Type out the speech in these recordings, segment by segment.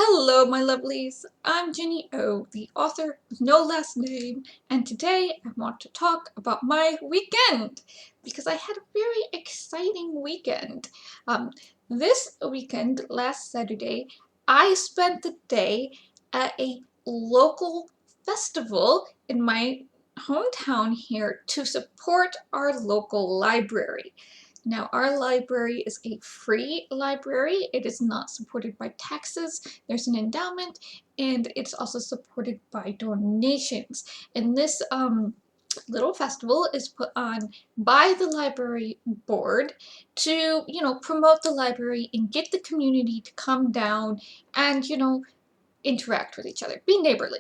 Hello, my lovelies. I'm Jenny O, the author with no last name, and today I want to talk about my weekend because I had a very exciting weekend. This weekend, last Saturday, I spent the day at a local festival in my hometown here to support our local library. Now, our library is a free library. It is not supported by taxes. There's an endowment, and it's also supported by donations. And this little festival is put on by the library board to, promote the library and get the community to come down and, interact with each other, be neighborly.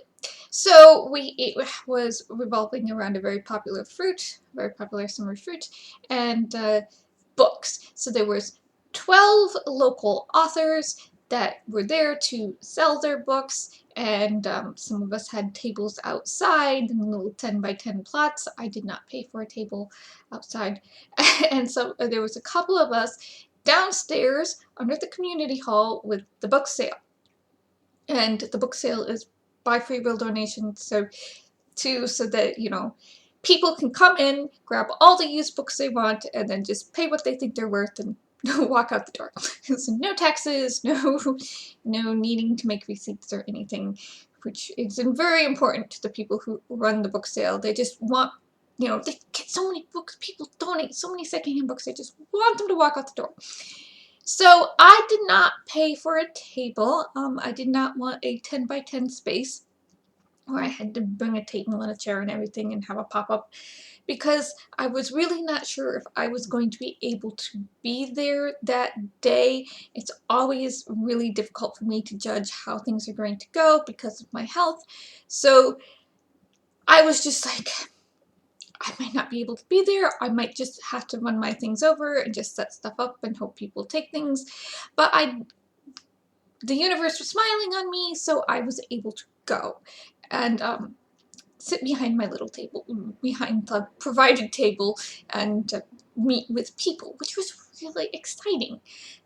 So it was revolving around a very popular summer fruit, and books. So there was 12 local authors that were there to sell their books, and some of us had tables outside in little 10 by 10 plots. I did not pay for a table outside. And so there was a couple of us downstairs under the community hall with the book sale. And the book sale is by free will donation, so that people can come in, grab all the used books they want, and then just pay what they think they're worth and walk out the door. So no taxes, no needing to make receipts or anything, which is very important to the people who run the book sale. They just want, they get so many books, people donate so many secondhand books, they just want them to walk out the door. So I did not pay for a table. I did not want a 10 by 10 space where I had to bring a table and a chair and everything and have a pop-up, because I was really not sure if I was going to be able to be there that day. It's always really difficult for me to judge how things are going to go because of my health. So I was just like, I might not be able to be there. I might just have to run my things over and just set stuff up and hope people take things. But the universe was smiling on me, so I was able to go and sit behind my little table, behind the provided table, and meet with people, which was really exciting.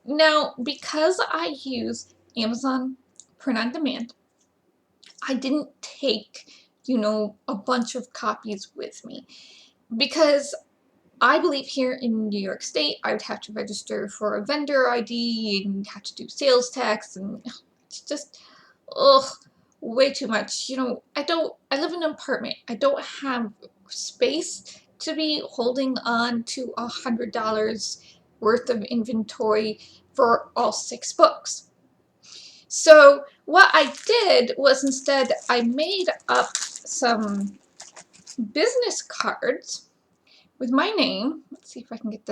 Now, because I use Amazon print on demand, I didn't take, a bunch of copies with me, because I believe here in New York State, I would have to register for a vendor ID and have to do sales tax, and it's just, ugh, way too much. I live in an apartment. I don't have space to be holding on to $100 worth of inventory for all 6 books. So what I did was, instead, I made up some business cards with my name. Let's see if I can get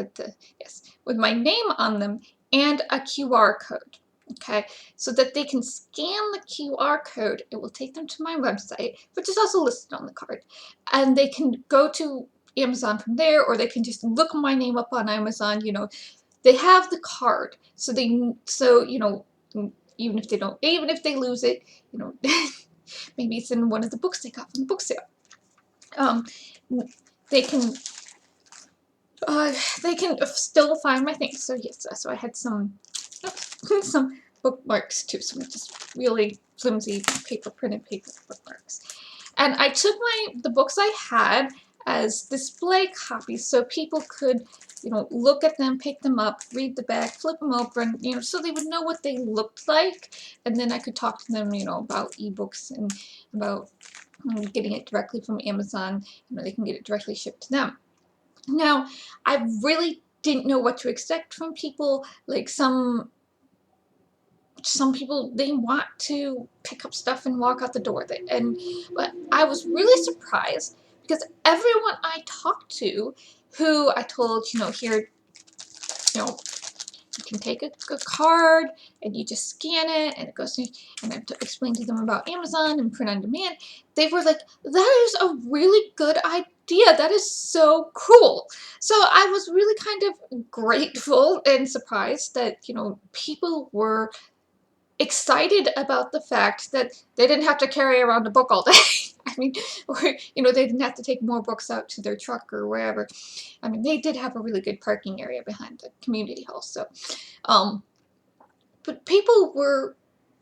yes, with my name on them and a QR code. Okay, so that they can scan the QR code. It will take them to my website, which is also listed on the card, and they can go to Amazon from there, or they can just look my name up on Amazon. They have the card, so even if they lose it, maybe it's in one of the books they got from the book sale. They can still find my things. So yes, so I had some bookmarks too, some just really flimsy printed paper bookmarks. And I took the books I had as display copies, so people could, look at them, pick them up, read the back, flip them open, so they would know what they looked like. And then I could talk to them, about ebooks and about getting it directly from Amazon. They can get it directly shipped to them. Now, I really didn't know what to expect from people. Like, some people, they want to pick up stuff and walk out the door. But I was really surprised, because everyone I talked to, who I told, here, you can take a card and you just scan it and it goes to, and I explained to them about Amazon and print on demand. They were like, that is a really good idea. That is so cool. So I was really kind of grateful and surprised that, people were excited about the fact that they didn't have to carry around a book all day. I mean, or, they didn't have to take more books out to their truck or wherever. I mean, they did have a really good parking area behind the community hall, so, but people were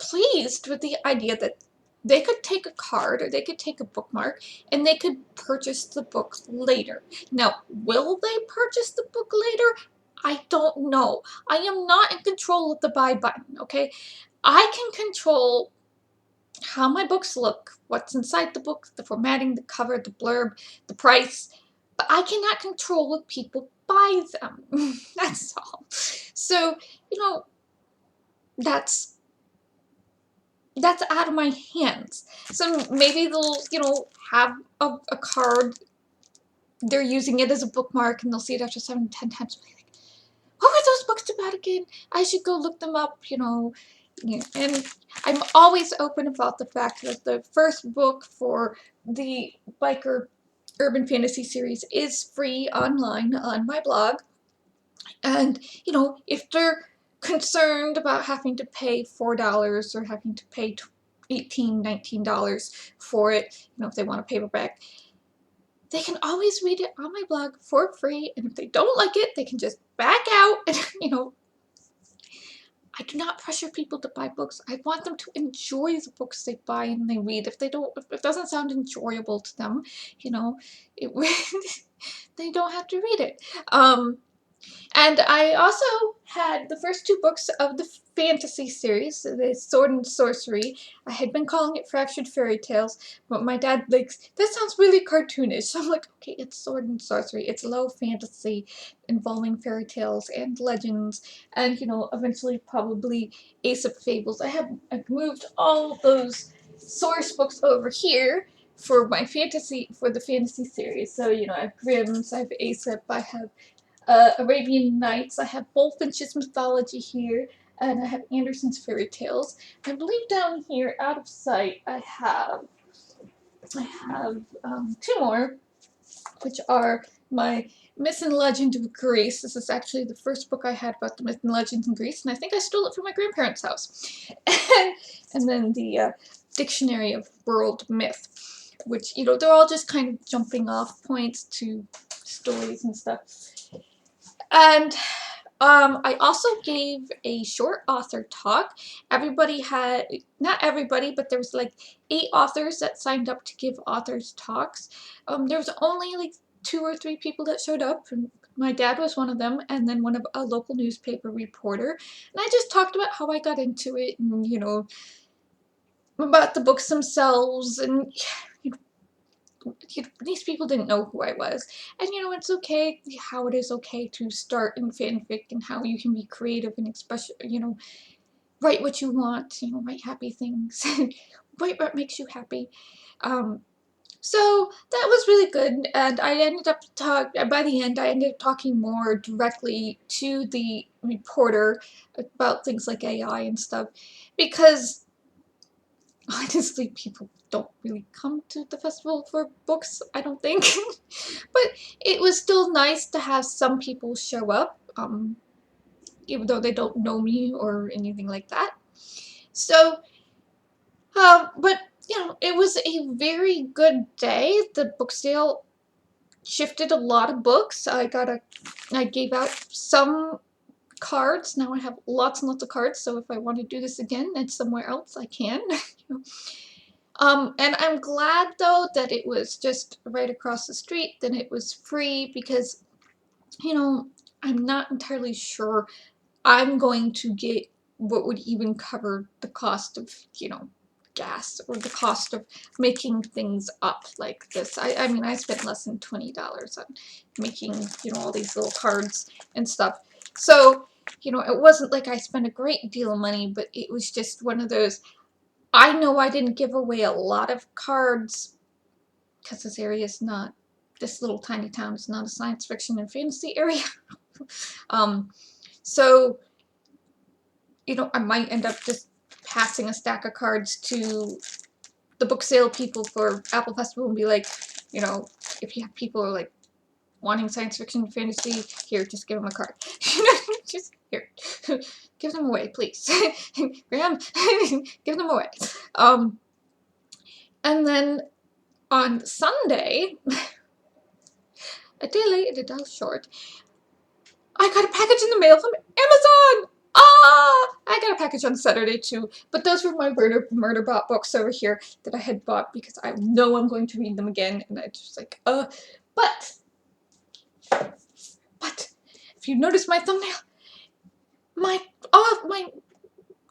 pleased with the idea that they could take a card or they could take a bookmark and they could purchase the book later. Now, will they purchase the book later? I don't know. I am not in control of the buy button, okay? I can control how my books look, what's inside the book, the formatting, the cover, the blurb, the price, but I cannot control if people buy them. That's all. So, you know, that's out of my hands. So maybe they'll, have a card, they're using it as a bookmark, and they'll see it after 7, 10 times. What were those books about again? I should go look them up, And I'm always open about the fact that the first book for the Biker Urban Fantasy series is free online on my blog. And, if they're concerned about having to pay $4 or having to pay $18, $19 for it, if they want a paperback, they can always read it on my blog for free. And if they don't like it, they can just back out. And, I do not pressure people to buy books. I want them to enjoy the books they buy and they read. If it doesn't sound enjoyable to them, it they don't have to read it. And I also had the first 2 books of the fantasy series, the Sword and Sorcery. I had been calling it Fractured Fairy Tales, but my dad that sounds really cartoonish. So I'm like, okay, it's Sword and Sorcery. It's low fantasy involving fairy tales and legends, and eventually probably Aesop fables. I've moved all those source books over here for the fantasy series. So I have Grimm's, I have Aesop, I have Arabian Nights, I have Bullfinch's Mythology here, and I have Anderson's Fairy Tales. I believe down here, out of sight, I have 2 more, which are my Myth and Legend of Greece. This is actually the first book I had about the myth and legends in Greece, and I think I stole it from my grandparents' house. And then the Dictionary of World Myth, which, they're all just kind of jumping off points to stories and stuff. And I also gave a short author talk. Not everybody, but there was like 8 authors that signed up to give authors talks. There was only like 2 or 3 people that showed up, and my dad was one of them, and then a local newspaper reporter. And I just talked about how I got into it, and about the books themselves, and these people didn't know who I was. And it's okay how it is okay to start in fanfic, and how you can be creative and express, write what you want, write happy things, write what makes you happy. So that was really good, and by the end I ended up talking more directly to the reporter about things like AI and stuff, because honestly, people don't really come to the festival for books, I don't think. But it was still nice to have some people show up, even though they don't know me or anything like that. So, but, it was a very good day. The book sale shifted a lot of books. I gave out some cards. Now I have lots and lots of cards, so if I want to do this again and somewhere else, I can. And I'm glad, though, that it was just right across the street, that it was free, because, I'm not entirely sure I'm going to get what would even cover the cost of, gas, or the cost of making things up like this. I mean, I spent less than $20 on making, all these little cards and stuff. So, it wasn't like I spent a great deal of money, but it was just one of those, I know I didn't give away a lot of cards, because this little tiny town is not a science fiction and fantasy area. So, I might end up just passing a stack of cards to the book sale people for Apple Festival and be like, if you have people who are like wanting science fiction and fantasy, here, just give them a card. Just here, give them away, please. Graham, give them away. And then on Sunday, a day late and a day short, I got a package in the mail from Amazon. I got a package on Saturday too, but those were my murder bot books over here that I had bought because I know I'm going to read them again, and I just like, but, if you notice my thumbnail, my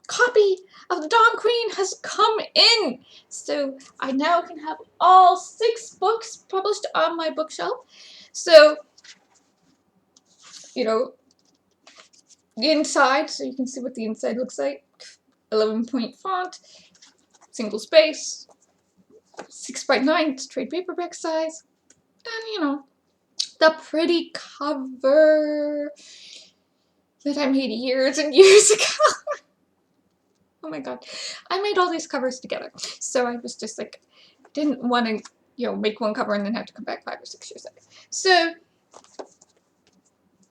copy of the Dawn Queen has come in, so I now can have all 6 books published on my bookshelf. So, you know, the inside, so you can see what the inside looks like. 11-point font, single space, 6x9 trade paperback size, and you know, the pretty cover that I made years and years ago. Oh my god, I made all these covers together, so I was just like, didn't want to, you know, make one cover and then have to come back 5 or 6 years later. So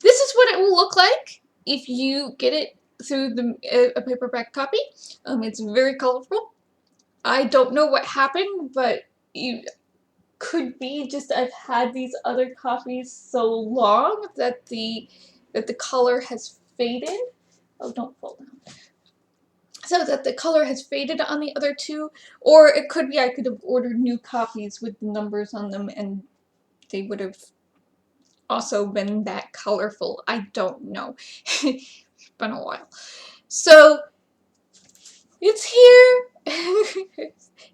this is what it will look like if you get it through a paperback copy. It's very colorful. I don't know what happened, but you could be just I've had these other copies so long that the color has faded. Oh, don't fall down. So that the color has faded on the other 2, or it could be I could have ordered new copies with the numbers on them and they would have also been that colorful. I don't know. It's been a while. So it's here.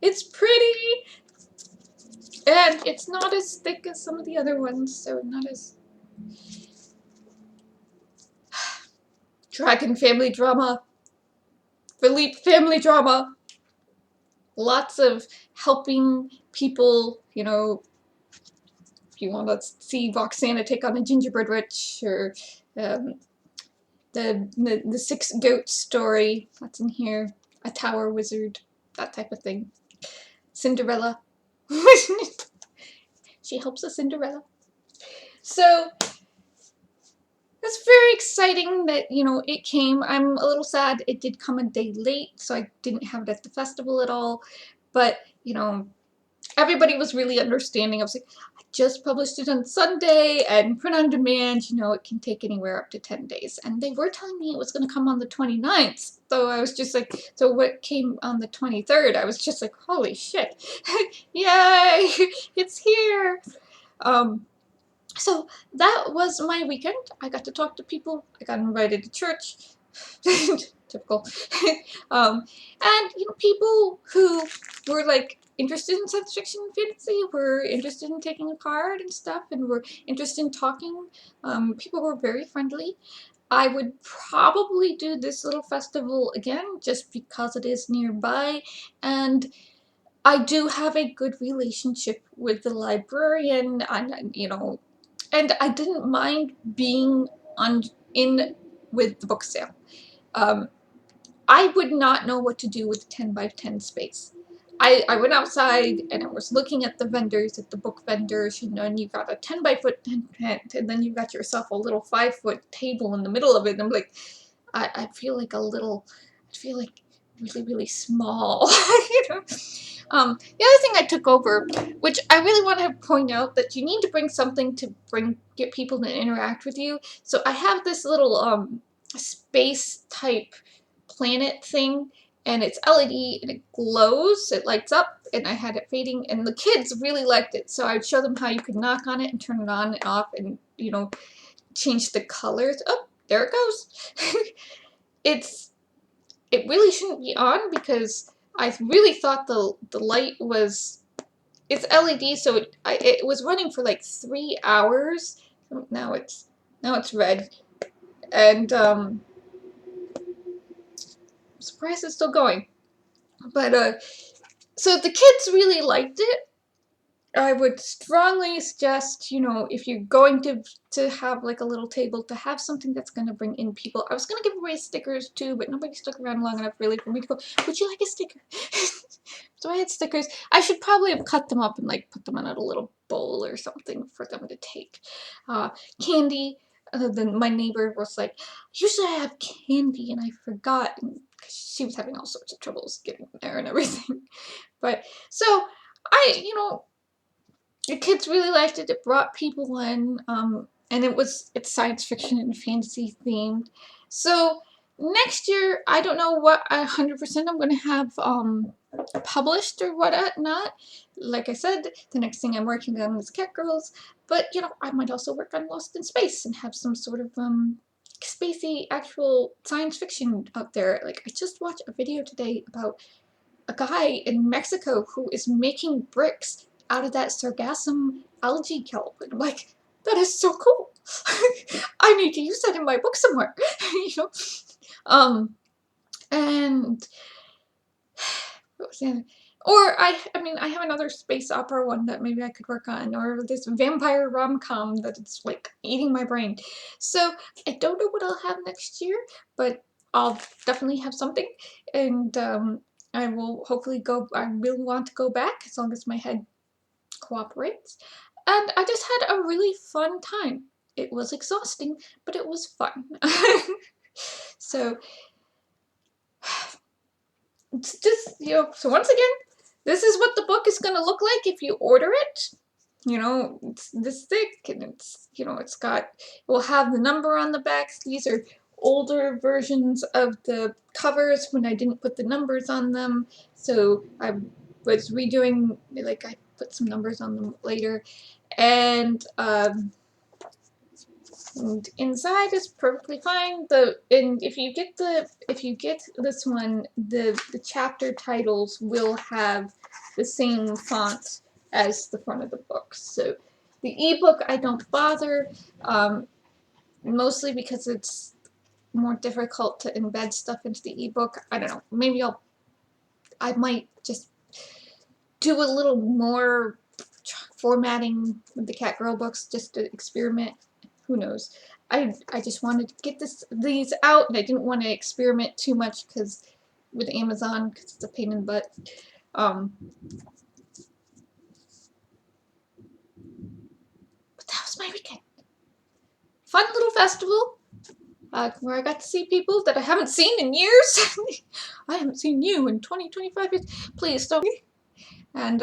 It's pretty, and it's not as thick as some of the other ones, so not as Dragon family drama, Philippe family drama, lots of helping people, you know, if you want to see Roxana take on a gingerbread witch, or the 6 goat story, that's in here, a tower wizard, that type of thing. Cinderella. She helps a Cinderella. So it's very exciting that, you know, it came. I'm a little sad it did come a day late, so I didn't have it at the festival at all. But, you know, everybody was really understanding. I was like, I just published it on Sunday, and print on demand, you know, it can take anywhere up to 10 days. And they were telling me it was going to come on the 29th. So I was just like, so what came on the 23rd? I was just like, holy shit. Yay! It's here! So that was my weekend. I got to talk to people. I got invited to church. Typical. And, you know, people who were, like, interested in science fiction and fantasy, were interested in taking a card and stuff, and were interested in talking. People were very friendly. I would probably do this little festival again, just because it is nearby, and I do have a good relationship with the librarian, and, you know, and I didn't mind being in with the book sale. I would not know what to do with 10x10 space. I went outside and I was looking at the vendors, at the book vendors, you know, and you got a 10x10 tent, and then you got yourself a little 5-foot table in the middle of it, and I'm like, I feel like I feel like really, really small, you know. The other thing I took over, which I really want to point out, that you need to bring something to get people to interact with you. So I have this little space type planet thing, and it's LED and it glows, it lights up, and I had it fading, and the kids really liked it. So I'd show them how you could knock on it and turn it on and off, and, you know, change the colors. Oh, there it goes. It really shouldn't be on because I really thought the light was, it's LED, so it was running for like 3 hours. Now it's red, and I'm surprised it's still going. But so the kids really liked it. I would strongly suggest, you know, if you're going to have like a little table, to have something that's going to bring in people. I was going to give away stickers too, but nobody stuck around long enough really for me to go, would you like a sticker? So I had stickers. I should probably have cut them up and like put them in a little bowl or something for them to take. Candy. Then my neighbor was like, usually I have candy, and I forgot. And she was having all sorts of troubles getting there and everything. But so you know, the kids really liked it. It brought people in, and it's science fiction and fantasy themed. So next year, I don't know what 100% I'm going to have published or what not. Like I said, the next thing I'm working on is Cat Girls, but you know, I might also work on Lost in Space and have some sort of spacey actual science fiction out there. Like I just watched a video today about a guy in Mexico who is making bricks out of that sargassum algae kelp. And I'm like, that is so cool. I need to use that in my book somewhere. You know? And what was the other? Or I mean, I have another space opera one that maybe I could work on, or this vampire rom-com that it's like eating my brain. So I don't know what I'll have next year, but I'll definitely have something, and I will hopefully go. I really want to go back as long as my head cooperates. And I just had a really fun time. It was exhausting, but it was fun. So it's just, you know, so once again, this is what the book is going to look like if you order it. You know, it's this thick, and it's, you know, it will have the number on the backs. These are older versions of the covers when I didn't put the numbers on them. So I was redoing, like I put some numbers on them later. And and inside is perfectly fine. And if you get this one, the chapter titles will have the same font as the front of the book. So the ebook I don't bother, mostly because it's more difficult to embed stuff into the ebook. I don't know. Maybe I might just do a little more formatting with the Cat Girl books just to experiment. Who knows? I just wanted to get these out, and I didn't want to experiment too much because with Amazon, because it's a pain in the butt. But that was my weekend. Fun little festival where I got to see people that I haven't seen in years. I haven't seen you in 20, 25 years. Please don't. And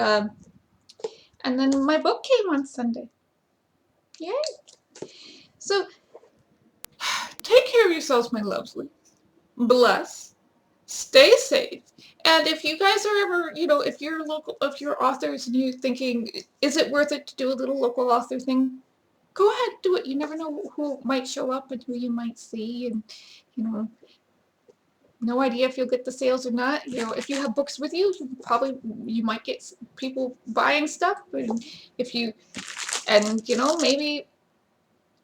then my book came on Sunday. Yay! So take care of yourselves, my lovely. Bless. Stay safe. And if you guys are ever, you know, if you're authors and you're thinking, is it worth it to do a little local author thing? Go ahead, do it. You never know who might show up and who you might see, and you know, no idea if you'll get the sales or not. You know, if you have books with you, you might get people buying stuff, and if you, and you know, maybe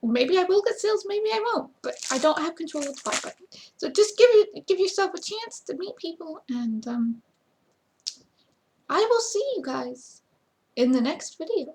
I will get sales, maybe I won't, but I don't have control of the buy button. So just give yourself a chance to meet people, and I will see you guys in the next video.